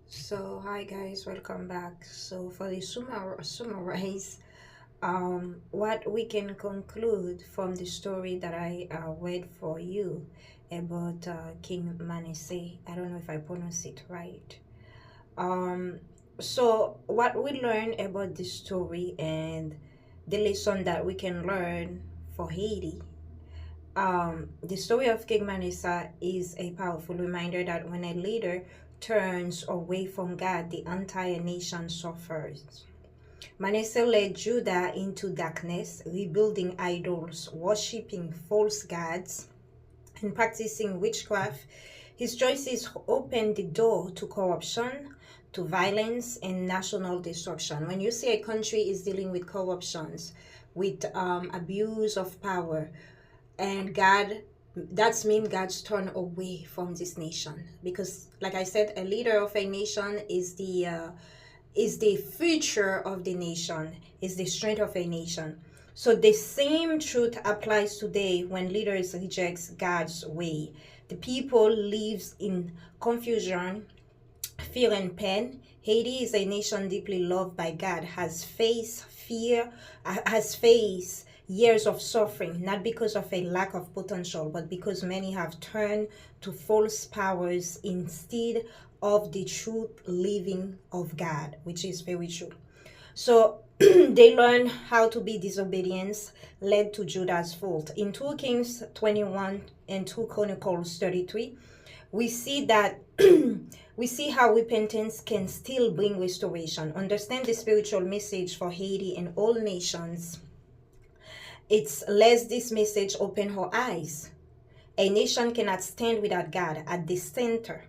So hi guys, welcome back. So for the summarize, what we can conclude from the story that I read for you about King Manasseh. I don't know if I pronounce it right. Um, so what we learn about this story and the lesson that we can learn for Haiti. The story of King Manasseh is a powerful reminder that when a leader turns away from God, the entire nation suffers. Manasseh led Judah into darkness, rebuilding idols, worshipping false gods, and practicing witchcraft. His choices opened the door to corruption, to violence, and national destruction. When you see a country is dealing with corruptions, with abuse of power, and God, that's mean God's turned away from this nation, because like I said, a leader of a nation is the future of the nation, is the strength of a nation. So the same truth applies today. When leaders rejects God's way, the people lives in confusion, fear, and pain. Haiti is a nation deeply loved by God, has faced years of suffering, not because of a lack of potential, but because many have turned to false powers instead of the truth living of God, which is very true. So they learned how to be disobedience led to Judah's fault. In 2 Kings 21 and 2 Chronicles 33, we see that we see how repentance can still bring restoration. Understand the spiritual message for Haiti and all nations. It's lest this message open her eyes. A nation cannot stand without God at the center.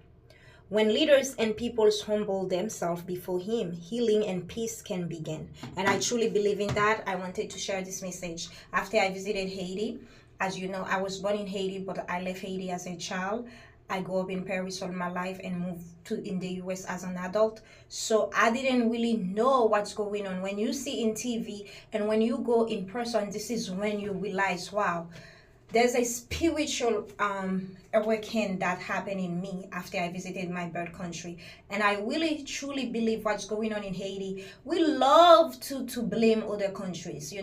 When leaders and peoples humble themselves before Him, healing and peace can begin. And I truly believe in that. I wanted to share this message after I visited Haiti. As you know, I was born in Haiti, but I left Haiti as a child. I grew up in Paris all my life and moved to in the US as an adult. So I didn't really know what's going on. When you see in TV and when you go in person, this is when you realize, wow, there's a spiritual awakening that happened in me after I visited my birth country. And I really truly believe what's going on in Haiti. We love to blame other countries,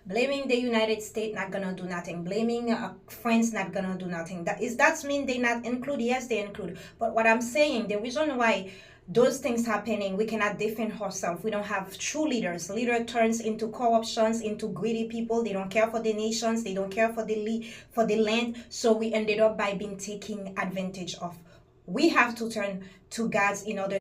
blaming the United States not gonna do nothing, blaming France not gonna do nothing. That's mean they not include? Yes, they include. But what I'm saying, the reason why those things happening, we cannot defend ourselves. We don't have true leaders. Leader turns into corruptions, into greedy people. They don't care for the nations, they don't care for the land. So we ended up by being taken advantage of. We have to turn to God's in order